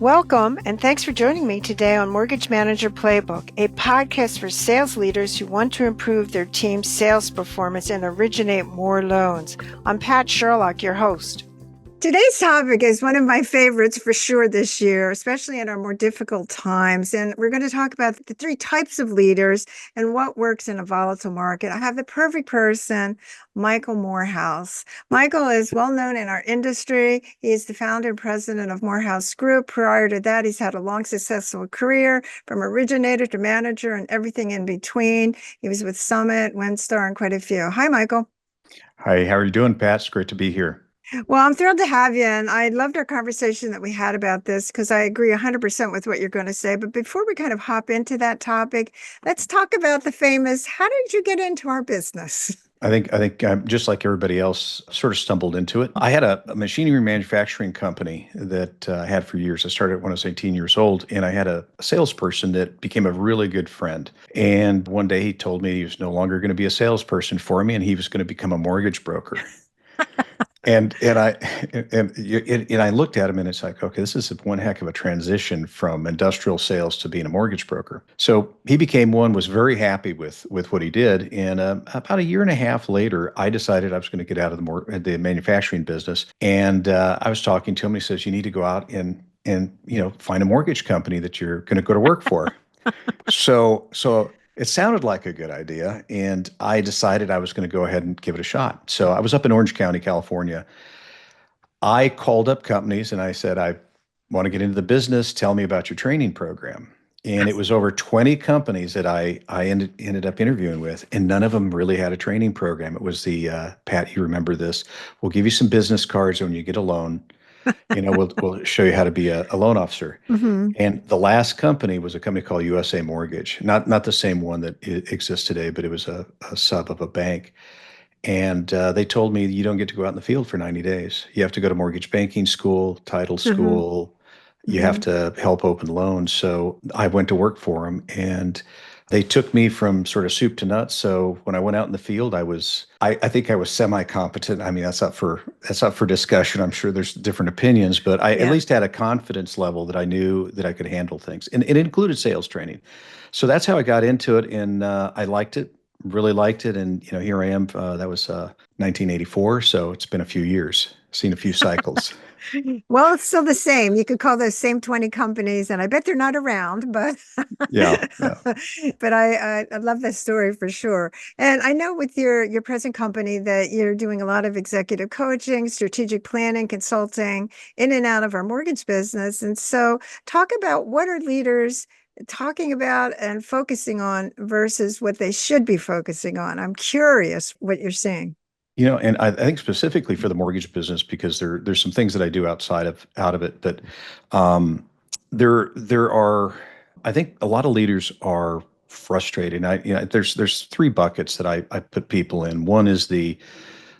Welcome, and thanks for joining me today on Mortgage Manager Playbook, a podcast for sales leaders who want to improve their team's sales performance and originate more loans. I'm Pat Sherlock, your host. Today's topic is one of my favorites for sure this year, especially in our more difficult times. And we're going to talk about the three types of leaders and what works in a volatile market. I have the perfect person, Michael Moorhouse. Michael is well known in our industry. He is the founder and president of Moorhouse Group. Prior to that, he's had a long, successful career from originator to manager and everything in between. He was with Summit, Windstar, and quite a few. Hi, Michael. Hi, how are you doing, Pat? It's great to be here. Well, I'm thrilled to have you. And I loved our conversation that we had about this because I agree 100% with what you're going to say. But before we kind of hop into that topic, let's talk about the famous, how did you get into our business? I think just like everybody else, sort of stumbled into it. I had a machinery manufacturing company that I had for years. I started when I was 18 years old, and I had a salesperson that became a really good friend. And one day he told me he was no longer going to be a salesperson for me, and he was going to become a mortgage broker. And I looked at him and it's like, okay, this is one heck of a transition from industrial sales to being a mortgage broker. So he became one, was very happy with what he did. And about a year and a half later, I decided I was going to get out of the manufacturing business. And I was talking to him. And he says, you need to go out and find a mortgage company that you're going to go to work for. So it sounded like a good idea, and I decided I was going to go ahead and give it a shot. So I was up in Orange County, California. I called up companies and I said, I want to get into the business. Tell me about your training program. And it was over 20 companies that I ended up interviewing with, and none of them really had a training program. It was Pat, you remember this. We'll give you some business cards when you get a loan. We'll show you how to be a loan officer. Mm-hmm. And the last company was a company called USA Mortgage, not the same one that exists today, but it was a sub of a bank. And they told me you don't get to go out in the field for 90 days. You have to go to mortgage banking school, title Mm-hmm. school. You have Mm-hmm. to help open loans. So I went to work for them, and they took me from sort of soup to nuts. So when I went out in the field, I think I was semi-competent. I mean, that's up for discussion. I'm sure there's different opinions, but I at Yeah. least had a confidence level that I knew that I could handle things. And it included sales training. So that's how I got into it, and I liked it, really liked it. And here I am. That was 1984, so it's been a few years, seen a few cycles. Well, it's still the same. You could call those same 20 companies, and I bet they're not around, but Yeah, yeah. but I love that story for sure. And I know with your present company that you're doing a lot of executive coaching, strategic planning, consulting in and out of our mortgage business. And so talk about what are leaders talking about and focusing on versus what they should be focusing on. I'm curious what you're saying. And I think specifically for the mortgage business, because there's some things that I do out of it, but um, there are, I think a lot of leaders are frustrated. There's three buckets that I put people in. One is the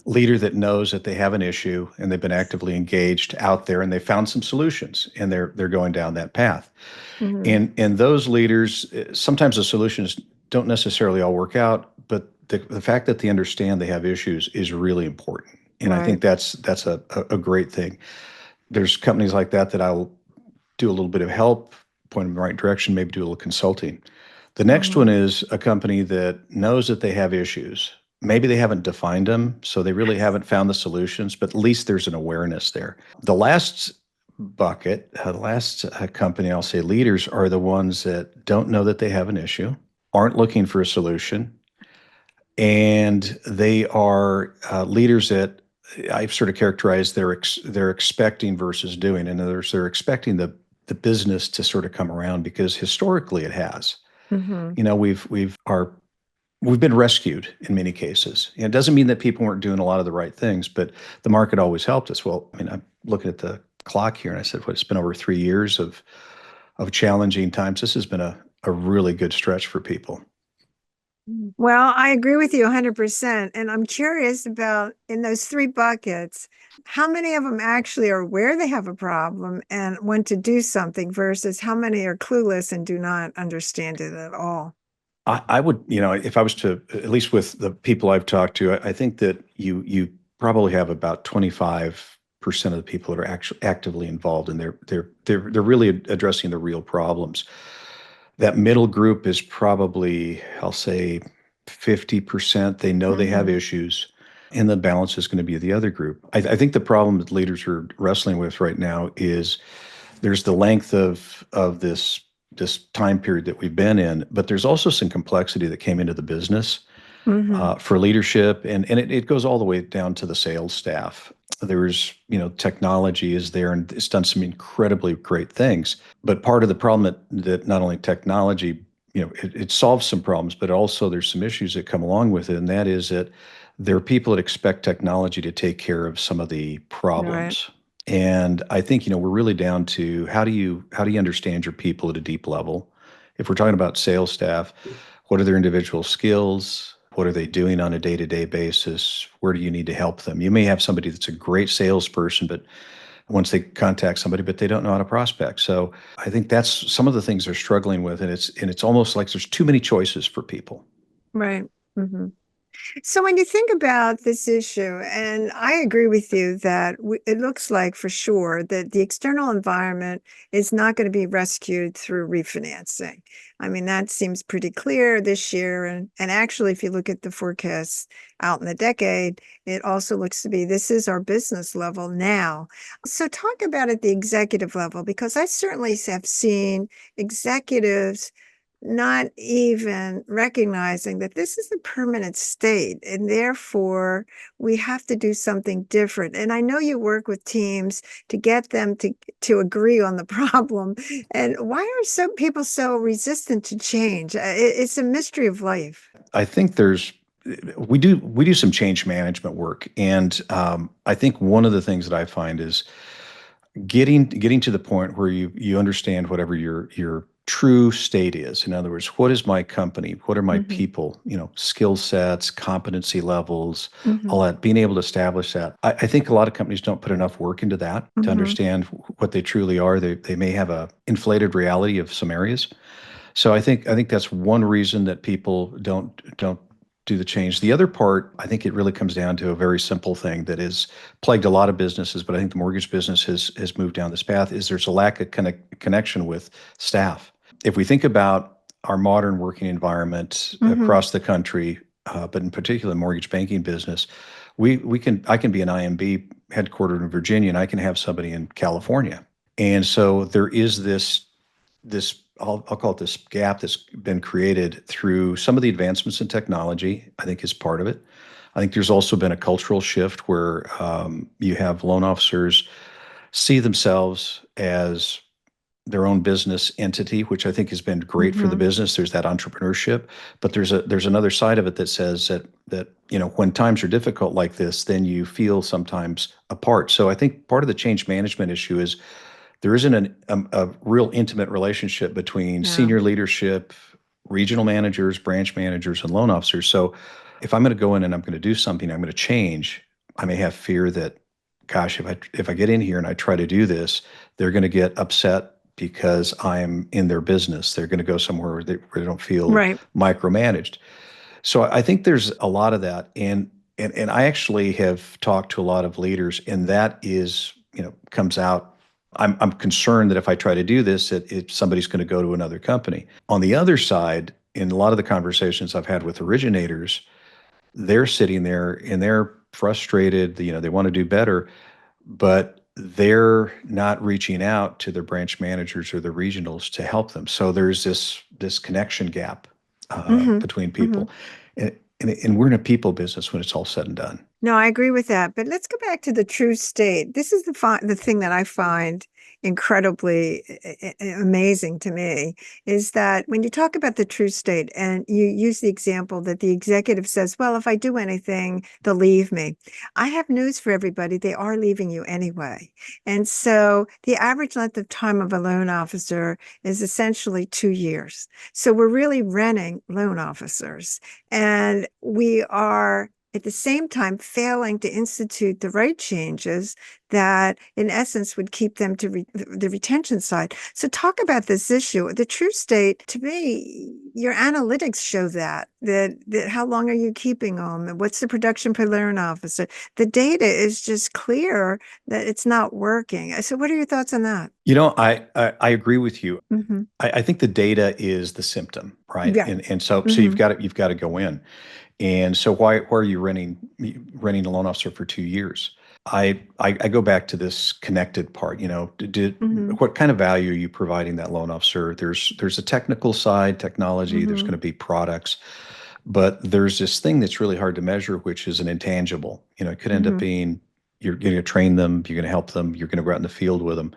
leader that knows that they have an issue and they've been actively engaged out there and they found some solutions and they're going down that path. Mhm. And those leaders, sometimes the solutions don't necessarily all work out, but the fact that they understand they have issues is really important. And I Right. think that's a great thing. There's companies like that I'll do a little bit of help, point them in the right direction, maybe do a little consulting. The next one Mhm. is a company that knows that they have issues. Maybe they haven't defined them, so they really haven't found the solutions, but at least there's an awareness there. The last bucket, the last company, I'll say leaders are the ones that don't know that they have an issue, aren't looking for a solution, and they are leaders that I've sort of characterized they're expecting versus doing. In other words, they're expecting the business to sort of come around because historically it has. Mhm. You know, we've been rescued in many cases. It doesn't mean that people weren't doing a lot of the right things, but the market always helped us. Well, I mean, I'm looking at the clock here and I said, well, it's been over 3 years of challenging times. This has been a really good stretch for people. Well, I agree with you 100%. And I'm curious about in those three buckets, how many of them actually are aware they have a problem and want to do something versus how many are clueless and do not understand it at all? I would, if I was to, at least with the people I've talked to, I think that you probably have about 25 of the people that are actually actively involved, and they're really addressing the real problems. That middle group is probably, I'll say, 50%. They know they have Mm-hmm. issues, and the balance is going to be the other group. I think the problem that leaders are wrestling with right now is there's the length of this time period that we've been in, but there's also some complexity that came into the business Mm-hmm. for leadership, and it goes all the way down to the sales staff. There's, technology is there and it's done some incredibly great things. But part of the problem that not only technology, it solves some problems, but also there's some issues that come along with it. And that is that there are people that expect technology to take care of some of the Right. problems. And I think, we're really down to how do you understand your people at a deep level? If we're talking about sales staff, what are their individual skills? What are they doing on a day-to-day basis? Where do you need to help them? You may have somebody that's a great salesperson, but once they contact somebody, but they don't know how to prospect. So I think that's some of the things they're struggling with, and it's almost like there's too many choices for people. Right. Mm-hmm. So when you think about this issue, and I agree with you that it looks like for sure that the external environment is not going to be rescued through refinancing. I mean, that seems pretty clear this year. And actually, if you look at the forecasts out in the decade, it also looks to be this is our business level now. So talk about at the executive level, because I certainly have seen executives not even recognizing that this is a permanent state and therefore we have to do something different. And I know you work with teams to get them to agree on the problem. And why are some people so resistant to change? It's a mystery of life. I think we do some change management work, and I think one of the things that I find is getting to the point where you understand whatever your true state is. In other words, what is my company? What are my Hmm. people? Skill sets, competency levels, Hmm. all that. Being able to establish that. I think a lot of companies don't put enough work into that to Hmm. understand what they truly are. They may have a inflated reality of some areas. So I think that's one reason that people don't do the change. The other part, I think it really comes down to a very simple thing that has plagued a lot of businesses, but I think the mortgage business has moved down this path, is there's a lack of connection with staff. If we think about our modern working environment Hmm. across the country, but in particular the mortgage banking business, I can be an IMB headquartered in Virginia, and I can have somebody in California. And so there is this I'll call it this gap that's been created through some of the advancements in technology, I think is part of it. I think there's also been a cultural shift where you have loan officers see themselves as their own business entity, which I think has been great for the Hmm. business. There's that entrepreneurship, but there's another side of it that says that when times are difficult like this, then you feel sometimes apart. So I think part of the change management issue is there isn't a real intimate relationship between Yeah. senior leadership, regional managers, branch managers, and loan officers. So if I'm going to go in and I'm going to do something, I'm going to change, I may have fear that, gosh, if I get in here and I try to do this, they're going to get upset because I'm in their business. They're going to go somewhere where they don't feel Right. micromanaged. So I think there's a lot of that. And I actually have talked to a lot of leaders, and that is, comes out. I'm concerned that if I try to do this, somebody's going to go to another company. On the other side, in a lot of the conversations I've had with originators, they're sitting there and they're frustrated. They want to do better, but they're not reaching out to their branch managers or the regionals to help them. So there's this connection gap Hmm. between Hmm. people, and we're in a people business when it's all said and done. No, I agree with that. But let's go back to the true state. This is the thing that I find incredibly amazing to me is that when you talk about the true state and you use the example that the executive says, well, if I do anything, they'll leave me. I have news for everybody. They are leaving you anyway. And so the average length of time of a loan officer is essentially 2 years. So we're really renting loan officers and we are at the same time failing to institute the right changes that in essence would keep them to the retention side. So talk about this issue. The true state, to me, your analytics show that how long are you keeping them? What's the production per loan officer? The data is just clear that it's not working. So what are your thoughts on that? I agree with you. Hmm. I think the data is the symptom, right? Yeah. And so Hmm. you've got to go in. And so why are you renting a loan officer for 2 years? I go back to this connected part. Hmm. What kind of value are you providing that loan officer? There's a technical side, technology. There's going Hmm. to be products, but there's this thing that's really hard to measure, which is an intangible. It could end up Hmm. being you're going to train them, you're going to help them, you're going to go out in the field with them.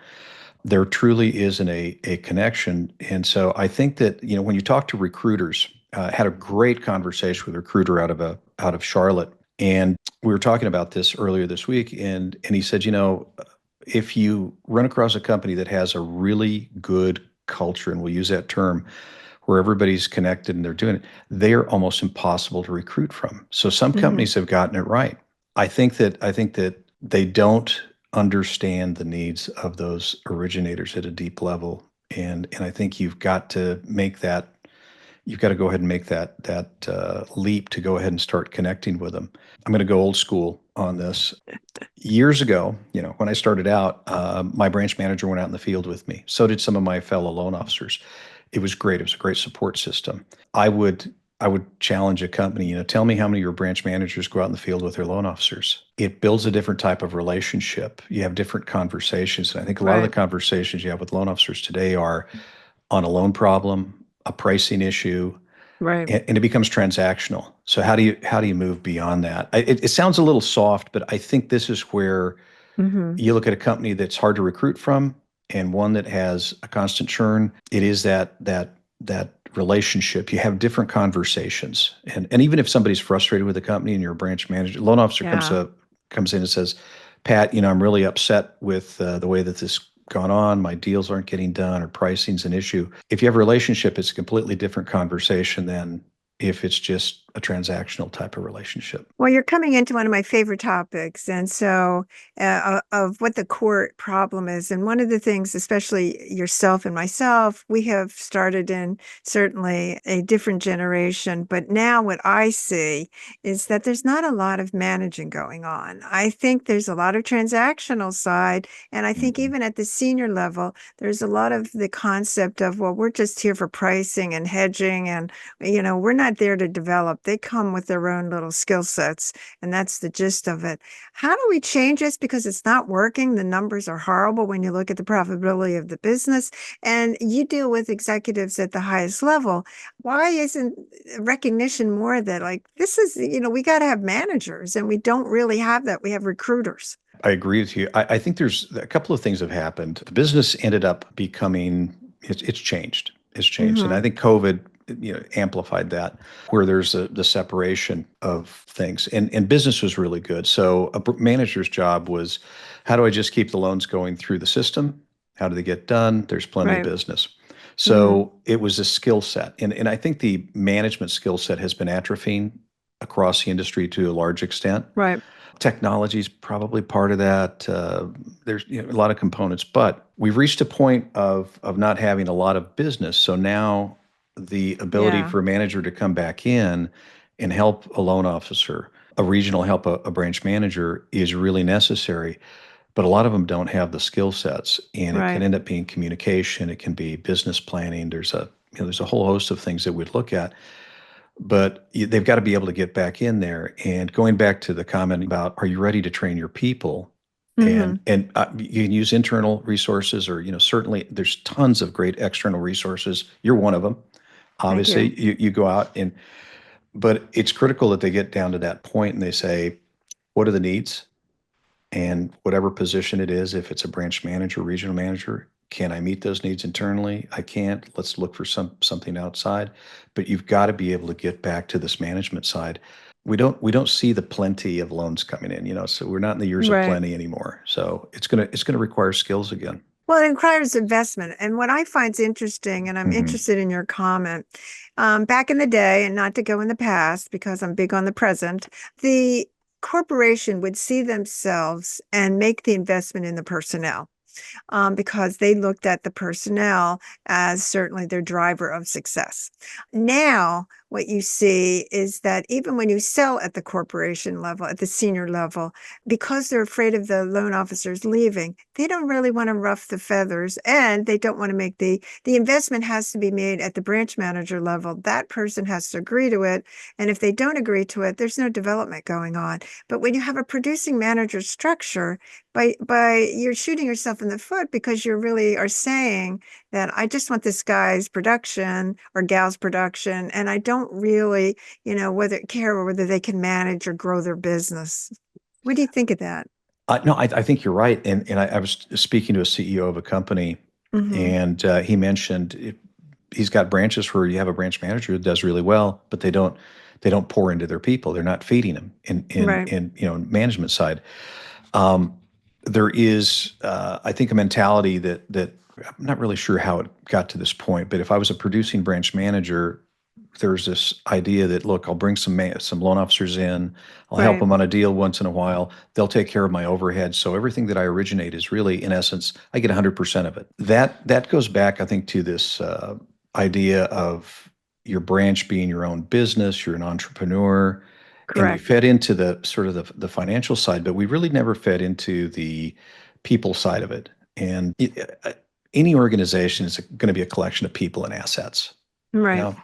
There truly isn't a connection. And so I think that, when you talk to recruiters, had a great conversation with a recruiter out of Charlotte. And we were talking about this earlier this week. And he said, if you run across a company that has a really good culture, and we'll use that term, where everybody's connected and they're doing it, they're almost impossible to recruit from. So some Hmm. companies have gotten it right. I think that they don't understand the needs of those originators at a deep level. And I think you've got to go ahead and make that leap to go ahead and start connecting with them. I'm going to go old school on this. Years ago, when I started out, my branch manager went out in the field with me. So did some of my fellow loan officers. It was great. It was a great support system. I would I would challenge a company, tell me how many of your branch managers go out in the field with their loan officers. It builds a different type of relationship. You have different conversations. And I think a lot of the Right. conversations you have with loan officers today are on a loan problem, a pricing issue, Right. and it becomes transactional. So how do you move beyond that? It sounds a little soft, but I think this is where Hmm. you look at a company that's hard to recruit from and one that has a constant churn. It is that relationship. You have different conversations, and even if somebody's frustrated with the company and you're a branch manager, loan officer Yeah. comes in and says, Pat, I'm really upset with the way that this gone on. My deals aren't getting done, or pricing's an issue. If you have a relationship, it's a completely different conversation than if it's just a transactional type of relationship. Well, you're coming into one of my favorite topics, and so of what the core problem is. And one of the things, especially yourself and myself, we have started in certainly a different generation. But now what I see is that there's not a lot of managing going on. I think there's a lot of transactional side. And I think Mhm. even at the senior level, there's a lot of the concept of, well, we're just here for pricing and hedging, and we're not there to develop. They come with their own little skill sets, and that's the gist of it. How do we change this? Because it's not working. The numbers are horrible when you look at the profitability of the business, and you deal with executives at the highest level. Why isn't recognition more that, like, this is, we got to have managers, and we don't really have that. We have recruiters. I agree with you. I think there's a couple of things have happened. The business ended up becoming it's changed. It's changed, and I Hmm. think COVID amplified that, where there's the separation of things, and business was really good. So a manager's job was, how do I just keep the loans going through the system? How do they get done? There's plenty of Right. business. Hmm. So it was a skill set, and I think the management skill set has been atrophying across the industry to a large extent. Right. Technology is probably part of that. There's a lot of components, but we've reached a point of not having a lot of business. So now the ability Yeah. for a manager to come back in and help a loan officer, a regional help a branch manager is really necessary. But a lot of them don't have the skill sets, and it can Right. end up being communication. It can be business planning. There's a whole host of things that we'd look at, but they've got to be able to get back in there. And going back to the comment about, are you ready to train your people? Hmm. And you can use internal resources, or certainly there's tons of great external resources. You're one of them. Thank you. Obviously, you go out, but it's critical that they get down to that point and they say, what are the needs? And whatever position it is, if it's a branch manager, regional manager, can I meet those needs internally? I can't. Let's look for something outside. But you've got to be able to get back to this management side. We don't see the plenty of loans coming in, so we're not in the years of Right. plenty anymore. So it's gonna require skills again. Well, it requires investment. And what I find interesting, and I'm Hmm. interested in your comment, back in the day, and not to go in the past because I'm big on the present, the corporation would see themselves and make the investment in the personnel, because they looked at the personnel as certainly their driver of success. Now, what you see is that even when you sell at the corporation level, at the senior level, because they're afraid of the loan officers leaving, they don't really want to rough the feathers, and they don't want to make the investment has to be made at the branch manager level. That person has to agree to it. And if they don't agree to it, there's no development going on. But when you have a producing manager structure, by you're shooting yourself in the foot because you really are saying that I just want this guy's production or gal's production, and I don't really, whether care whether they can manage or grow their business. What do you think of that? No, I think you're right. And I was speaking to a CEO of a company, Mm-hmm. and he mentioned he's got branches where you have a branch manager that does really well, but they don't pour into their people. They're not feeding them Right, management side. Um, there is, I think, a mentality that I'm not really sure how it got to this point, but if I was a producing branch manager, there's this idea that, look, I'll bring some loan officers in, I'll help right, them on a deal once in a while, they'll take care of my overhead. So everything that I originate is really, in essence, I get 100% of it. That goes back, I think, to this idea of your branch being your own business, you're an entrepreneur, and we correct. fed into the sort of the financial side, but we really never fed into the people side of it. And any organization is going to be a collection of people and assets, you Right, know.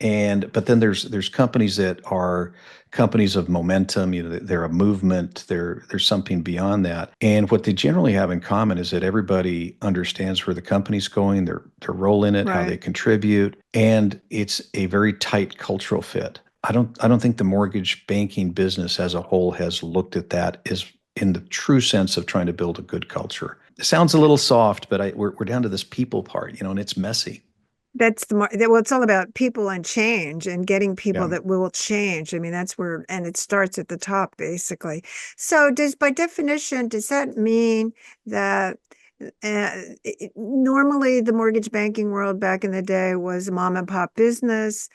And but then there's companies that are companies of momentum. They're a movement. There's something beyond that. And what they generally have in common is that everybody understands where the company's going, their role in it, how they right. contribute, and it's a very tight cultural fit. I don't think the mortgage banking business as a whole has looked at that as in the true sense of trying to build a good culture. It sounds a little soft, but we're down to this people part, and it's messy. That's well, it's all about people and change and getting people Yeah. that will change. I mean, that's where, and it starts at the top, basically. So, by definition, does that mean that normally the mortgage banking world back in the day was a mom and pop business,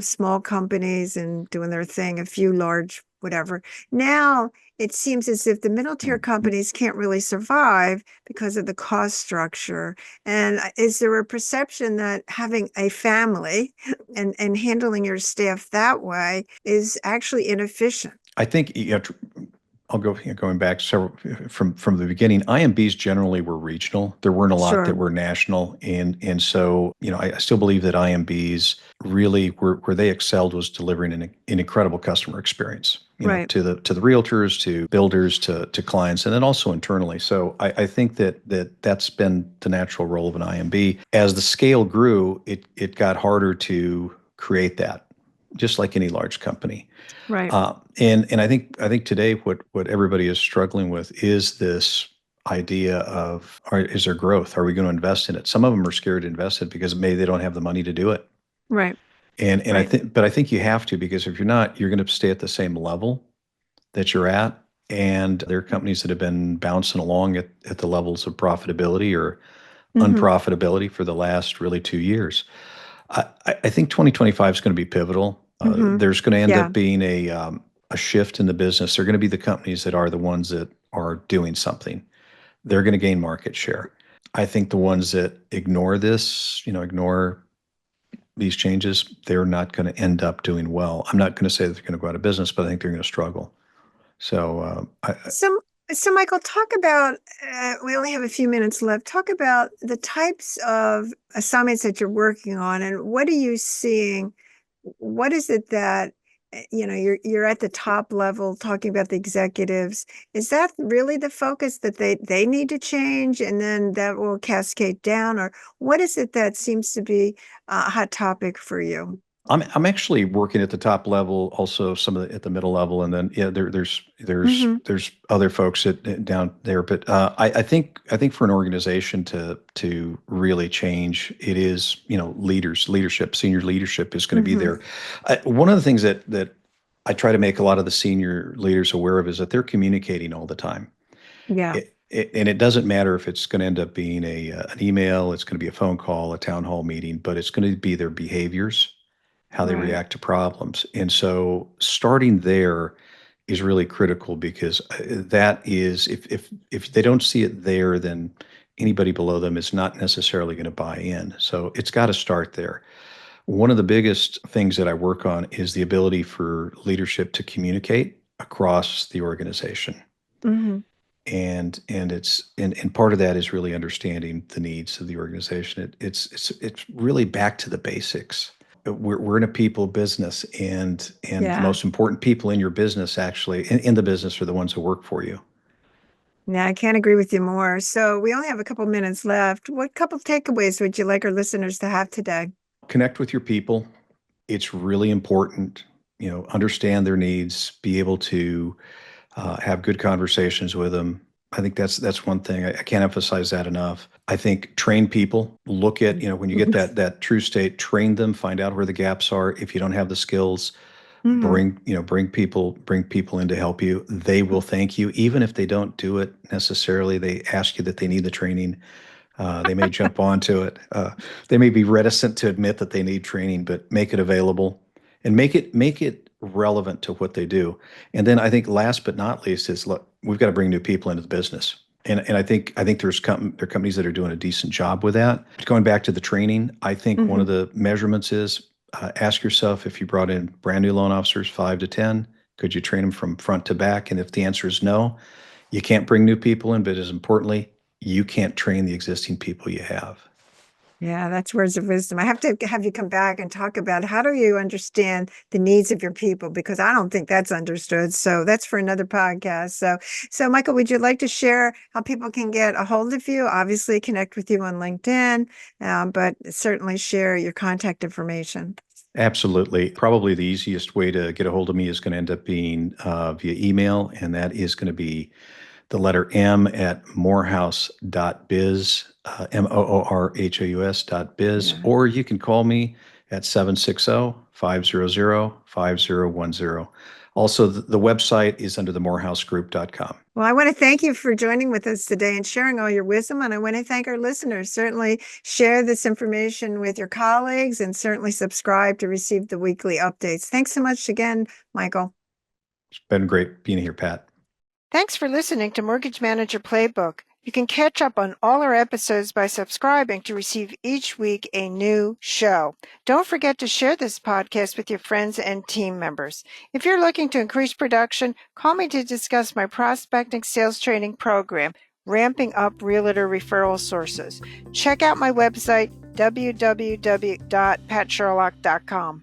small companies and doing their thing, a few large, whatever. Now, it seems as if the middle tier companies can't really survive because of the cost structure. And is there a perception that having a family and handling your staff that way is actually inefficient? I think I'll go going back several from the beginning. IMBs generally were regional. There weren't a lot that Sure. were national, and so I still believe that IMBs really were where they excelled was delivering an incredible customer experience. Right. To the realtors, to builders, to clients, and then also internally. So I think that's been the natural role of an IMB. As the scale grew, it got harder to create that, just like any large company. Right. And I think today what everybody is struggling with is this idea of is there growth? Are we going to invest in it? Some of them are scared to invest in it because maybe they don't have the money to do it. Right. And Right. I think you have to, because if you're not, you're going to stay at the same level that you're at. And there are companies that have been bouncing along at the levels of profitability or Mm-hmm. unprofitability for the last really 2 years. I think 2025 is going to be pivotal. Mm-hmm. There's going to end Yeah. up being a shift in the business. They're going to be the companies that are the ones that are doing something. They're going to gain market share. I think the ones that ignore this, ignore these changes, they're not going to end up doing well. I'm not going to say that they're going to go out of business, but I think they're going to struggle. So, So, so Michael, talk about, we only have a few minutes left. Talk about the types of assignments that you're working on and what are you seeing? What is it that, you're at the top level talking about the executives. Is that really the focus that they need to change and then that will cascade down? Or what is it that seems to be a hot topic for you? I'm actually working at the top level, also some of the at the middle level, and then yeah, Mm-hmm. there's other folks down there. But I think for an organization to really change, it is leadership, senior leadership is going to be Mm-hmm. there. One of the things that I try to make a lot of the senior leaders aware of is that they're communicating all the time. Yeah. And it doesn't matter if it's going to end up being an email, it's going to be a phone call, a town hall meeting, but it's going to be their behaviors, how they Right. react to problems. And so starting there is really critical because that is if they don't see it there, then anybody below them is not necessarily going to buy in. So it's got to start there. One of the biggest things that I work on is the ability for leadership to communicate across the organization. Hmm. And part of that is really understanding the needs of the organization. It's really back to the basics. We're in a people business, and the Yeah. most important people in your business, actually in the business, are the ones who work for you. Yeah, I can't agree with you more. So we only have a couple minutes left. What couple takeaways would you like our listeners to have today? Connect with your people. It's really important. Understand their needs, be able to have good conversations with them. I think that's one thing. I can't emphasize that enough. I think train people. Look at, when you get that true state, train them, find out where the gaps are. If you don't have the skills, Hmm. bring people in to help you. They will thank you, even if they don't do it necessarily. They ask you that they need the training. They may jump onto it. They may be reticent to admit that they need training, but make it available and make it relevant to what they do. And then I think last but not least is, look, we've got to bring new people into the business. And I think there are companies that are doing a decent job with that. Going back to the training, I think one Hmm. of the measurements is ask yourself, if you brought in brand new loan officers, 5 to 10, could you train them from front to back? And if the answer is no, you can't bring new people in, but as importantly, you can't train the existing people you have. Yeah, that's words of wisdom. I have to have you come back and talk about how do you understand the needs of your people, because I don't think that's understood. So that's for another podcast. So Michael, would you like to share how people can get a hold of you? Obviously, connect with you on LinkedIn, but certainly share your contact information. Absolutely. Probably the easiest way to get a hold of me is going to end up being via email, and that is going to be the letter M at moorhouse.biz, moorhaus.biz, Yeah. or you can call me at 760-500-5010. Also, the website is under the moorhousegroup.com. Well, I want to thank you for joining with us today and sharing all your wisdom. And I want to thank our listeners. Certainly share this information with your colleagues and certainly subscribe to receive the weekly updates. Thanks so much again, Michael. It's been great being here, Pat. Thanks for listening to Mortgage Manager Playbook. You can catch up on all our episodes by subscribing to receive each week a new show. Don't forget to share this podcast with your friends and team members. If you're looking to increase production, call me to discuss my prospecting sales training program, Ramping Up Realtor Referral Sources. Check out my website, www.patsherlock.com.